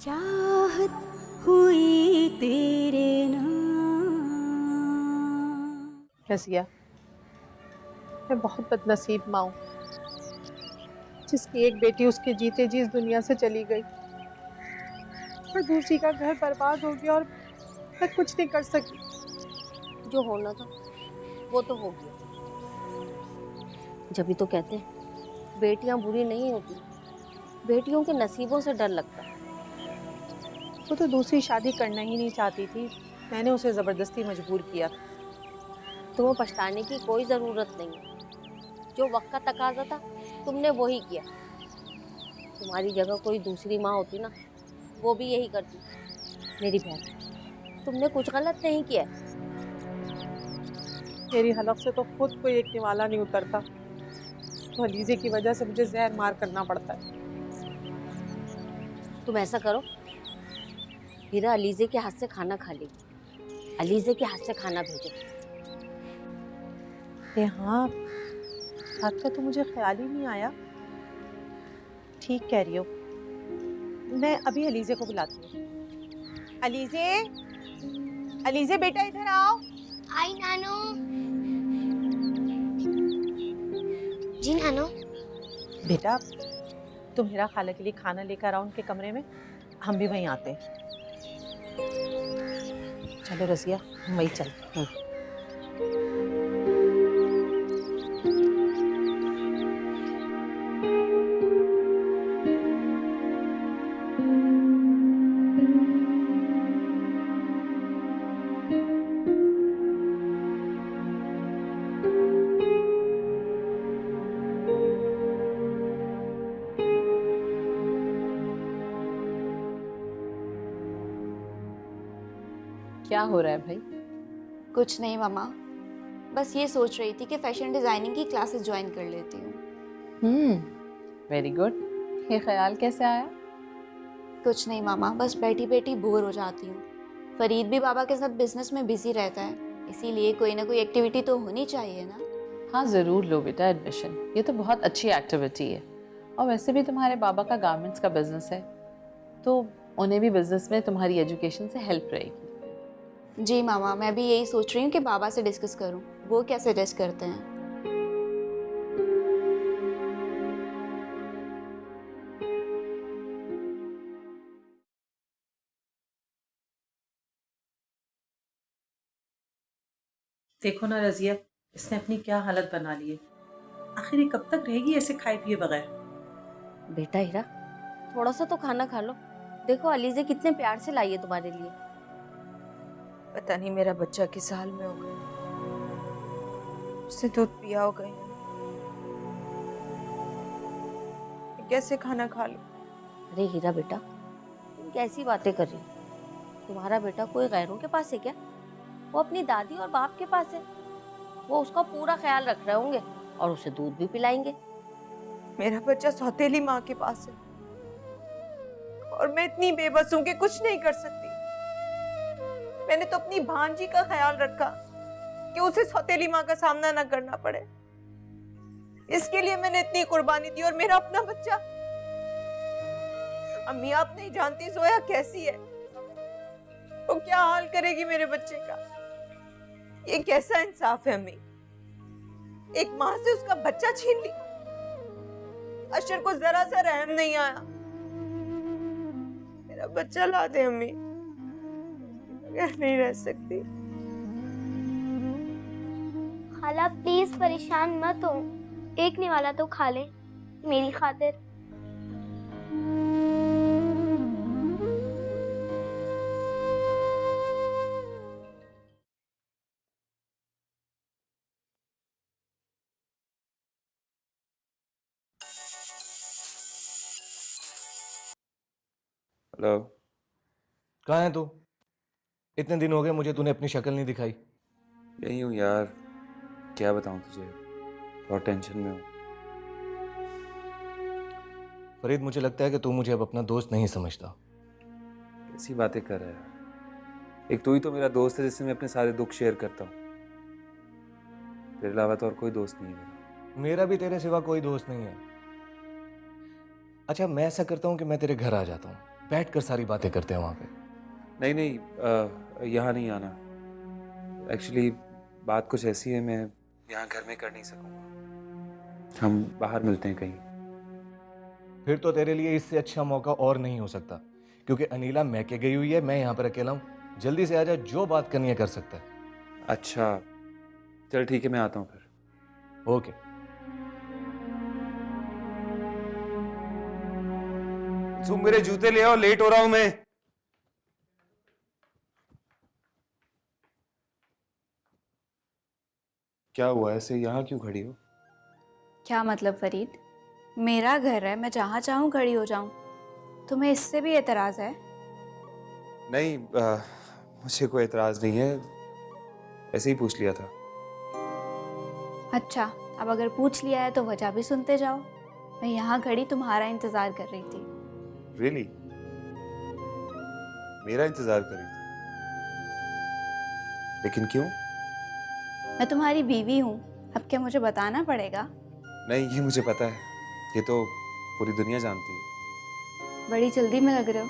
चाहत हुई तेरे नाम। रज़िया, मैं बहुत बदनसीब माँ हूँ, जिसकी एक बेटी उसके जीते जी इस दुनिया से चली गई और दूसरी का घर बर्बाद हो गया और मैं कुछ नहीं कर सकी। जो होना था वो तो हो गया। जब भी तो कहते हैं बेटियां बुरी नहीं होती, बेटियों के नसीबों से डर लगता है। वो तो दूसरी शादी करना ही नहीं चाहती थी, मैंने उसे जबरदस्ती मजबूर किया। तुम्हें पछताने की कोई जरूरत नहीं है। जो वक्त का तकाजा था तुमने वो ही किया। तुम्हारी जगह कोई दूसरी माँ होती ना, वो भी यही करती। मेरी बहन, तुमने कुछ गलत नहीं किया। मेरी हलक से तो खुद कोई एक निवाला नहीं उतरता, तो अलीज़े की वजह से मुझे जहर मार करना पड़ता है। तुम ऐसा करो, हीरा अलीजे के हाथ से खाना खा लेगी। अलीजे के हाथ से खाना भेजो। अरे हाँ, बात का तो मुझे ख्याल ही नहीं आया। ठीक कह रही हो, मैं अभी अलीज़े को बुलाती हूँ। अलीज़े, अलीज़े बेटा इधर आओ। आई नानो। जी नानो। बेटा, तुम हीरा खाला के लिए खाना लेकर आओ उनके कमरे में, हम भी वहीं आते हैं। चलो रज़िया, हम वहीं चलते हैं। क्या हो रहा है भाई? कुछ नहीं मामा, बस ये सोच रही थी कि फैशन डिजाइनिंग की क्लासेस ज्वाइन कर लेती हूँ। Very good. ये ख्याल कैसे आया? कुछ नहीं मामा, बस बैठी बैठी बोर हो जाती हूँ। फरीद भी बाबा के साथ बिजनेस में बिजी रहता है, इसीलिए कोई ना कोई एक्टिविटी तो होनी चाहिए ना। हाँ ज़रूर लो बेटा एडमिशन, ये तो बहुत अच्छी एक्टिविटी है। और वैसे भी तुम्हारे बाबा का गारमेंट्स का बिजनेस है, तो उन्हें भी बिजनेस में तुम्हारी एजुकेशन से हेल्प रहेगी। जी मामा, मैं भी यही सोच रही हूँ कि बाबा से डिस्कस करूँ, वो क्या सजेस्ट करते हैं। देखो ना रज़िया, इसने अपनी क्या हालत बना ली है। आखिर ये कब तक रहेगी ऐसे खाए पिए बगैर? बेटा हीरा, थोड़ा सा तो खाना खा लो। देखो अलीजे कितने प्यार से लाई है तुम्हारे लिए। पता नहीं मेरा बच्चा किस हाल में हो गया, उसने दूध पिया हो गया, कैसे खाना खा लूं? अरे हीरा बेटा, तुम कैसी बातें कर रही हो? तुम्हारा बेटा कोई गैरों के पास है क्या? वो अपनी दादी और बाप के पास है। वो उसका पूरा ख्याल रख रहे होंगे और उसे दूध भी पिलाएंगे। मेरा बच्चा सौतेली माँ के पास है और मैं इतनी बेबस हूं कि कुछ नहीं कर सकती। मैंने तो अपनी भांजी का ख्याल रखा कि उसे सौतेली माँ का सामना ना करना पड़े, इसके लिए मैंने इतनी कुर्बानी दी। और मेरा अपना बच्चा, अम्मी आप नहीं जानती जोया कैसी है, वो क्या हाल करेगी मेरे बच्चे का। ये कैसा इंसाफ है अम्मी, एक माँ से उसका बच्चा छीन लिया। अशर को जरा सा रहम नहीं आया। मेरा बच्चा ला दे अम्मी, बगैर नहीं रह सकती। खाला प्लीज परेशान मत हो, एक निवाला तो खा ले मेरी खातिर। हेलो। कहाँ है तू? इतने दिन हो गए मुझे तूने अपनी शक्ल नहीं दिखाई। यही हूँ यार, क्या बताऊँ तुझे, बहुत टेंशन में हूँ। फरीद, मुझे लगता है कि तू मुझे अब अपना दोस्त नहीं समझता। कैसी बातें कर रहा है यार, एक तू ही तो मेरा दोस्त है जिससे मैं अपने सारे दुख शेयर करता हूँ। तेरे अलावा तो और कोई दोस्त नहीं है मेरा। मेरा भी तेरे सिवा कोई दोस्त नहीं है। अच्छा, मैं ऐसा करता हूँ कि मैं तेरे घर आ जाता हूँ, बैठ कर सारी बातें करते हैं वहाँ पे। नहीं नहीं, यहाँ नहीं आना। एक्चुअली बात कुछ ऐसी है, मैं यहाँ घर में कर नहीं सकूँगा। हम बाहर मिलते हैं कहीं। फिर तो तेरे लिए इससे अच्छा मौका और नहीं हो सकता, क्योंकि अनीला मैके गई हुई है, मैं यहाँ पर अकेला हूँ। जल्दी से आजा, जो बात करनी है कर सकता है। अच्छा चल ठीक है, मैं आता हूँ फिर। ओके। तुम मेरे जूते ले आओ, लेट हो रहा हूं मैं। क्या हुआ, ऐसे यहाँ क्यों खड़ी हो? क्या मतलब फरीद? मेरा घर है, मैं जहाँ चाहूँ खड़ी हो जाऊँ। तुम्हें इससे भी एतराज़ है? नहीं, मुझे कोई एतराज नहीं है, ऐसे ही पूछ लिया था। अच्छा, अब अगर पूछ लिया है तो वजह भी सुनते जाओ। मैं यहाँ खड़ी तुम्हारा इंतज़ार कर रही थी। रियली? मेरा इंतजार कर रही थी? लेकिन क्यों? मैं तुम्हारी बीवी हूँ, अब क्या मुझे बताना पड़ेगा? नहीं, ये मुझे पता है, ये तो पूरी दुनिया जानती है। बड़ी जल्दी में लग रहे हो।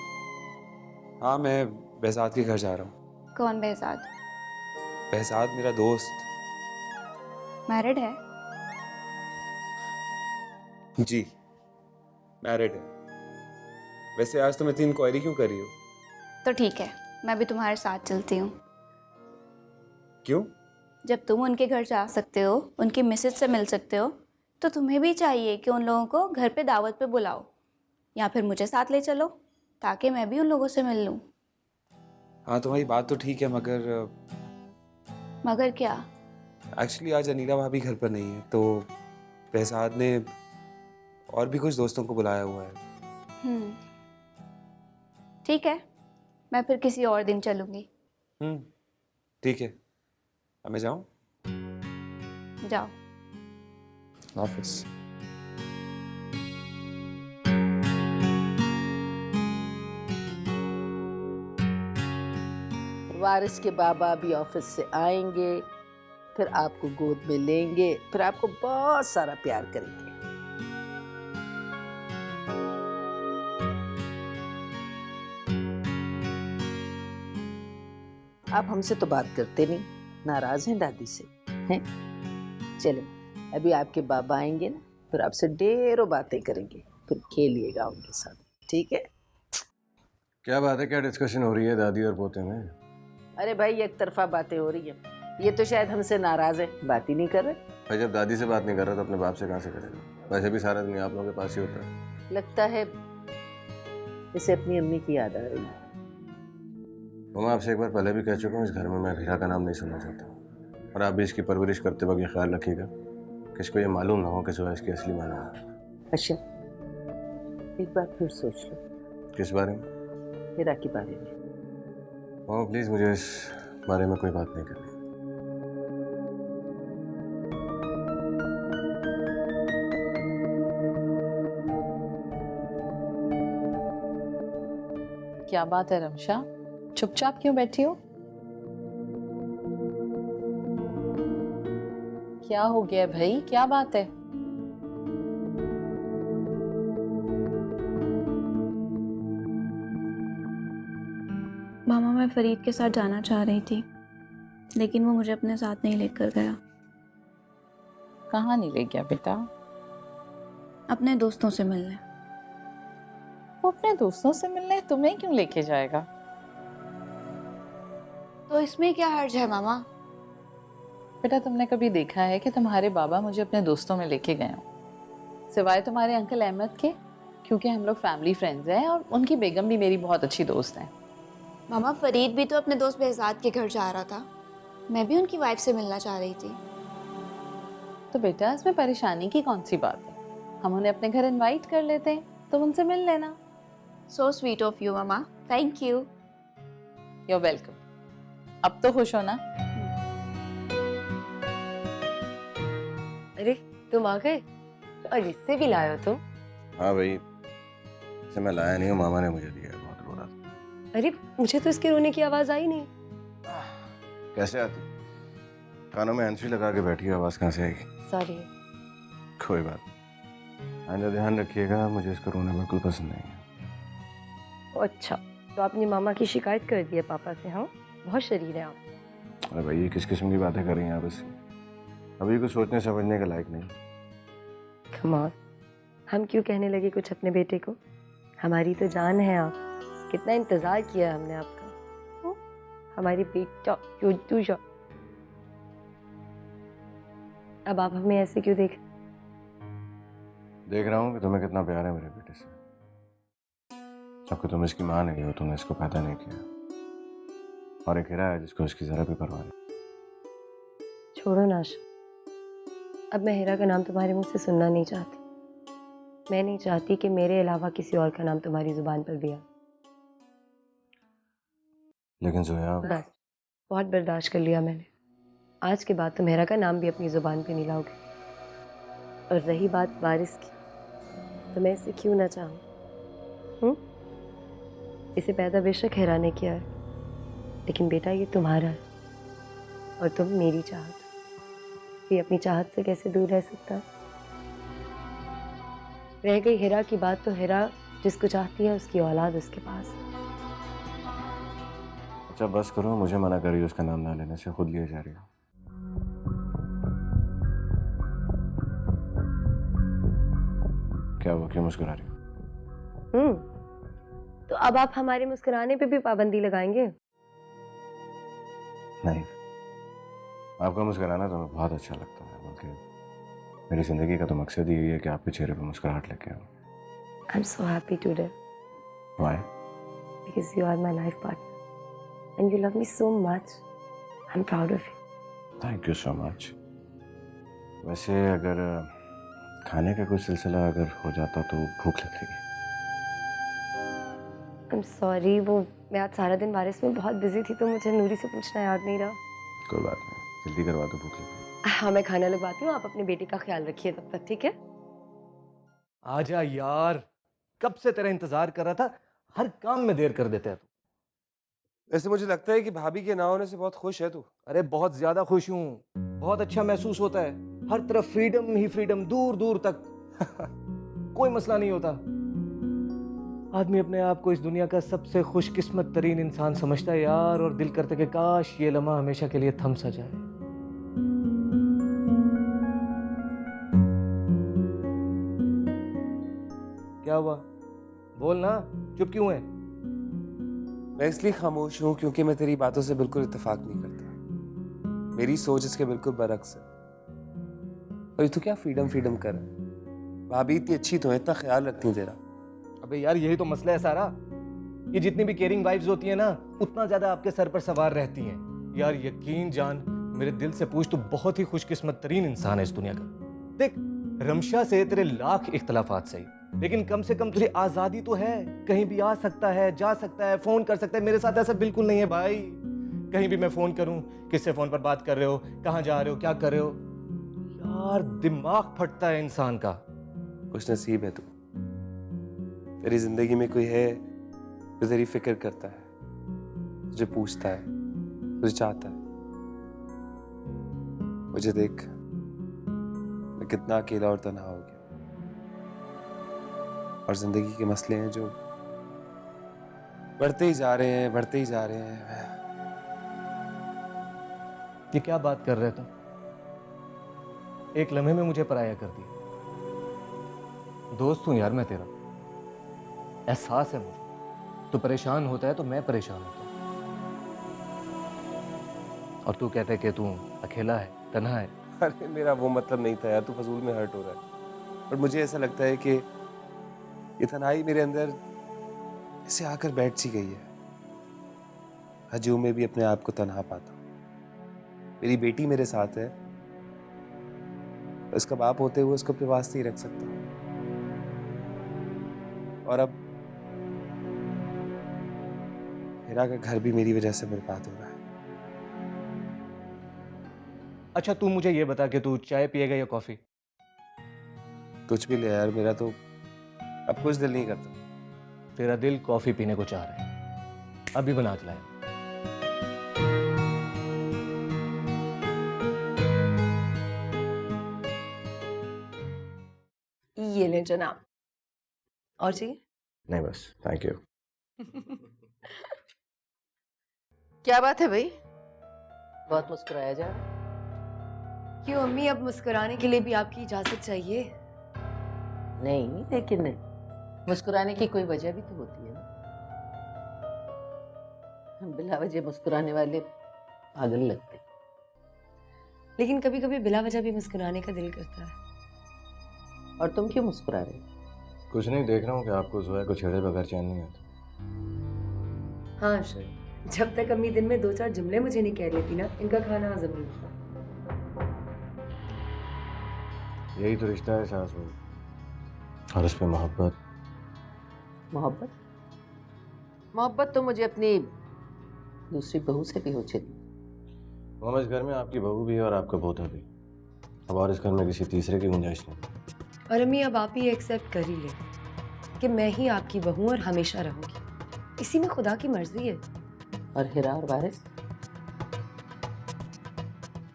हाँ, मैं बहसाद के घर जा रहा हूँ। कौन बहसाद? बहसाद मेरा दोस्त। मैरिड है? जी, मैरिड है। वैसे आज तुम इतनी इंक्वायरी क्यों कर रही हो? तो ठीक है, मैं भी तुम्हारे साथ चलती हूँ। क्यों? जब तुम उनके घर जा सकते हो, उनकी मिसेज से मिल सकते हो, तो तुम्हें भी चाहिए कि उन लोगों को घर पे दावत पे बुलाओ, या फिर मुझे साथ ले चलो ताकि मैं भी उन लोगों से मिल लूँ। हाँ, तुम्हारी बात तो ठीक है, मगर क्या? एक्चुअली आज अनीला भाभी घर पर नहीं है, तो बहसाद ने और भी कुछ दोस्तों को बुलाया हुआ है। ठीक है, मैं फिर किसी और दिन चलूँगी। ठीक है, अब मैं जाऊँ? जाओ। ऑफिस। वारिस के बाबा भी ऑफिस से आएंगे, फिर आपको गोद में लेंगे, फिर आपको बहुत सारा प्यार करेंगे। आप हमसे तो बात करते नहीं, नाराज हैं दादी से, हैं? चलो, अभी आपके बाबा आएंगे ना, फिर आपसे ढेरों बातें करेंगे, फिर खेलिएगा उनके साथ, ठीक है? क्या बात है, क्या डिस्कशन हो रही है दादी और पोते में? अरे भाई, एक तरफा बातें हो रही है। ये तो शायद हमसे नाराज है, बात ही नहीं कर रहे। भाई जब दादी से बात नहीं कर रहा तो अपने बाप से कहाँ से करेगा? वैसे भी सारा दिन आप लोगों के पास ही होता है। लगता है इसे अपनी अम्मी की याद आ रही है। तो मैं आपसे एक बार पहले भी कह चुका हूँ, इस घर में मैं हीरा का नाम नहीं सुनना चाहता। और आप भी इसकी परवरिश करते वक्त ये ख्याल रखिएगा कि इसको ये मालूम ना हो कि जो है इसकी असली माना है। अच्छा, एक बार फिर सोच लो। किस बारे में? हीरा के बारे में। ओह प्लीज़, मुझे इस बारे में कोई बात नहीं करनी। क्या बात है रमशा, चुपचाप क्यों बैठी हो? क्या हो गया भाई, क्या बात है? मामा, मैं फरीद के साथ जाना चाह रही थी, लेकिन वो मुझे अपने साथ नहीं लेकर गया। कहाँ नहीं ले गया बेटा? अपने दोस्तों से मिलने। वो अपने दोस्तों से मिलने तुम्हें क्यों लेके जाएगा? तो इसमें क्या हर्ज है मामा? बेटा, तुमने कभी देखा है कि तुम्हारे बाबा मुझे अपने दोस्तों में लेके गए हो, सिवाय तुम्हारे अंकल अहमद के? क्योंकि हम लोग फैमिली फ्रेंड्स हैं और उनकी बेगम भी मेरी बहुत अच्छी दोस्त हैं। मामा, फरीद भी तो अपने दोस्त behzad के घर जा रहा था, मैं भी उनकी वाइफ से मिलना चाह रही थी। तो बेटा, इसमें परेशानी की कौन सी बात है? हम उन्हें अपने घर इनवाइट कर लेते हैं, तुम उनसे मिल लेना। सो स्वीट ऑफ यू मामा, thank you. You are welcome. अब तो खुश हो ना? अरे तुम आ गए, और इससे भी लाए हो तुम? हाँ भाई, इसे मैं लाया नहीं हूँ, मामा ने मुझे दिया है, बहुत रो रहा था। अरे मुझे तो इसके रोने की आवाज आई नहीं। कैसे आती? कानों में हैंड्स फ्री लगा के बैठी है, आवाज़ कहाँ से आएगी? सॉरी। कोई बात नहीं, आइंदा ध्यान रखिएगा, मुझे इसका रोना बिल्कुल पसंद नहीं है। अच्छा, तो आपने मामा की शिकायत कर दी है पापा से? हाँ, बहुत शरीर है आप। अरे भाई ये किस किस्म की बातें कर रही हैं आप इससे? अभी कुछ सोचने समझने के लायक नहीं। कम ऑन, हम क्यों कहने लगे कुछ अपने बेटे को? हमारी तो जान है आप, कितना इंतजार किया हमने आपका। हमारी बेटा चूचू शा। अब आप हमें ऐसे क्यों देख रहा हूँ कि तुम्हें कितना प्यार है मेरे बेटे से। अब तुम इसकी माँ नहीं हो, तुमने इसको पैदा नहीं किया, और एक हीरा है जिसको इसकी जरा भी परवाह नहीं। छोड़ो ना आशा, अब मैं हीरा का नाम तुम्हारे मुंह से सुनना नहीं चाहती। मैं नहीं चाहती कि मेरे अलावा किसी और का नाम तुम्हारी जुबान पर भी आए। लेकिन जोया, बस, बहुत बर्दाश्त कर लिया मैंने। आज के बाद तुम हीरा का नाम भी अपनी जुबान पे नहीं लाओगे। और रही बात वारिस की, तो मैं इसे क्यों ना चाहूँ? इसे पैदा बेशक हीरा ने किया है, लेकिन बेटा ये तुम्हारा है और तुम मेरी चाहत हो। ये अपनी चाहत से कैसे दूर रह सकता है? रह गई हीरा की बात, तो हीरा जिसको चाहती है उसकी औलाद उसके पास है। अच्छा बस करो, मुझे मना करिए उसका नाम ना लेने से, खुद लिए जा रही हो। क्या हुआ, क्यों मुस्कुरा रही हो? तो अब आप हमारे मुस्कुराने पे भी पाबंदी लगाएंगे? नहीं, आपका मुस्कुराना तो हमें बहुत अच्छा लगता है, बल्कि मेरी जिंदगी का तो मकसद ही यही है कि आपके चेहरे पे मुस्कुराहट लेके आऊं। I'm so happy today Why? because you are my life partner and you love me so much. I'm proud of you. Thank you so much. वैसे अगर खाने का कोई सिलसिला अगर हो जाता तो भूख लग रही है। I'm sorry, वो मैं आज सारा दिन बारिश में बहुत बिजी थी, तो मुझे नूरी से पूछना याद नहीं रहा। कोई बात नहीं, जल्दी करवा दो, भूख लग रही है। हाँ, मैं खाना लगवाती हूँ, आप अपने बेटे का ख्याल रखिए तब तक, ठीक है? आजा यार, कब से तेरा इंतजार कर रहा था। हर काम में देर कर देता है तू। वैसे मुझे लगता है कि भाभी के ना होने से बहुत खुश है तू। अरे बहुत ज्यादा खुश हूँ, बहुत अच्छा महसूस होता है। हर तरफ फ्रीडम ही फ्रीडम, दूर दूर तक कोई मसला नहीं होता। आदमी अपने आप को इस दुनिया का सबसे खुशकिस्मत तरीन इंसान समझता है यार, और दिल करता है कि काश ये लम्हा हमेशा के लिए थम सा जाए। क्या हुआ, बोल ना, चुप क्यों है? मैं इसलिए खामोश हूँ क्योंकि मैं तेरी बातों से बिल्कुल इत्तेफाक नहीं करता। मेरी सोच इसके बिल्कुल बरक्स है। और तू क्या फ्रीडम फ्रीडम कर रहा है? भाभी इतनी अच्छी तो है, इतना ख्याल रखती है तेरा। अबे यार यही तो मसला है सारा। ये जितनी भी केयरिंग वाइफ्स होती है ना, उतना ज्यादा आपके सर पर सवार रहती हैं। यार यकीन जान, मेरे दिल से पूछ, तो बहुत ही खुशकिस्मत तरीन इंसान है इस दुनिया का। देख, रमशा से तेरे लाख इख्तलाफात सही, लेकिन कम से कम तुझे आजादी तो है। कहीं भी आ सकता है, जा सकता है, फोन कर सकता है। मेरे साथ ऐसा बिल्कुल नहीं है भाई। कहीं भी मैं फोन करूं, किससे फोन पर बात कर रहे हो, कहां जा रहे हो, क्या कर रहे हो, यार दिमाग फटता है इंसान का। खुश नसीब है तू, तेरी जिंदगी में कोई है जो तेरी फिक्र करता है, तुझे पूछता है, तुझे चाहता है। मुझे देख, मैं कितना अकेला और तन्हा हो गया, और जिंदगी के मसले हैं जो बढ़ते ही जा रहे हैं, बढ़ते ही जा रहे हैं। ये क्या बात कर रहे तुम? एक लम्हे में मुझे पराया कर दिया। दोस्त हूं यार मैं तेरा, एहसास है मुझे। तू परेशान होता है तो मैं परेशान होता हूं, और तू कहता है कि तू अकेला है, तन्हा है। अरे मेरा वो मतलब नहीं था यार, तू फजूल में हर्ट हो रहा है। पर मुझे ऐसा लगता है कि ये तन्हाई मेरे अंदर ऐसे आकर बैठ सी गई है। हजू में भी अपने आप को तन्हा पाता हूं। मेरी बेटी मेरे साथ है, उसका बाप होते हुए उसको अपने वास्ते ही रख सकता हूं। और अब हीरा का घर भी मेरी वजह से बर्बाद हो रहा है। अच्छा तू मुझे ये बता कि तू चाय पिएगा या कॉफी? कुछ भी ले यार, मेरा तो अब कुछ दिल नहीं करता। तेरा दिल कॉफी पीने को चाह रहा है, अभी बना के लाया। ये ले जनाब। और चाहिए? नहीं बस, थैंक यू। क्या बात है भाई, बहुत मुस्कुराया जा रहा है। क्यों अम्मी, अब मुस्कुराने के लिए भी आपकी इजाजत चाहिए? नहीं, लेकिन मुस्कुराने की कोई वजह भी तो होती है ना। बिला वजह मुस्कुराने वाले पागल लगते। लेकिन कभी कभी बिला वजह भी मुस्कुराने का दिल करता है। और तुम क्यों मुस्कुरा रहे हो? कुछ नहीं, देख रहा हूँ कि आपको जोया को छेड़े बगैर चैन नहीं आता। हाँ सर, जब तक अम्मी दिन में 2-4 जुमले मुझे नहीं कह लेती ना, इनका खाना हजम नहीं होता। यही तो रिश्ता है सासू, और उस पर मोहब्बत। मोहब्बत? मोहब्बत तो मुझे अपनी दूसरी बहू से भी हो चली। मामा, इस घर में आपकी बहू भी है और आपका पोता भी। अब और इस घर में किसी तीसरे की गुंजाइश नहीं। और अम्मी अब आप ही एक्सेप्ट कर ही ले कि मैं ही आपकी बहू और हमेशा रहूंगी, इसी में खुदा की मर्जी है। और हिरा और वारिस?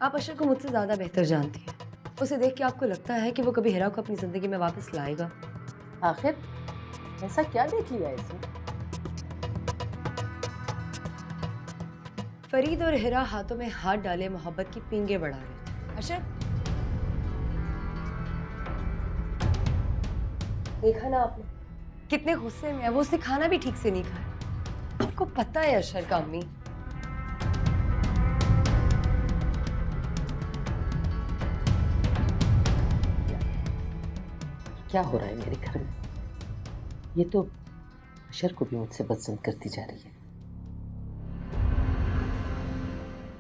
आप अशर को मुझसे ज्यादा बेहतर जानती हैं। उसे देख के आपको लगता है कि वो कभी हिरा को अपनी जिंदगी में वापस लाएगा? आखिर ऐसा क्या देख लिया इसने? फरीद और हिरा हाथों में हाथ डाले मोहब्बत की पींगे बढ़ा रहे थे। अशर, देखा ना आपने कितने गुस्से में है वो, उसने खाना भी ठीक से नहीं खाया। आपको पता है अशर का अम्मी, क्या हो रहा है मेरे घर में? ये तो अशर को भी मुझसे पसंद करती जा रही है।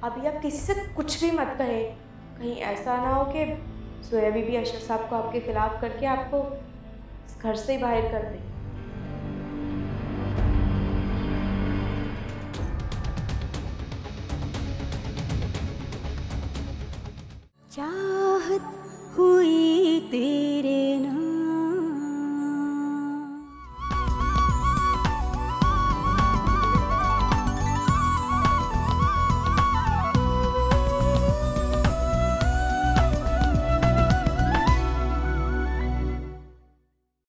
अभी आप किसी से कुछ भी मत कहें, कहीं ऐसा ना हो कि सोया बीबी अशर साहब को आपके खिलाफ करके आपको इस घर से ही बाहर कर दे। चाहत हुई तेरे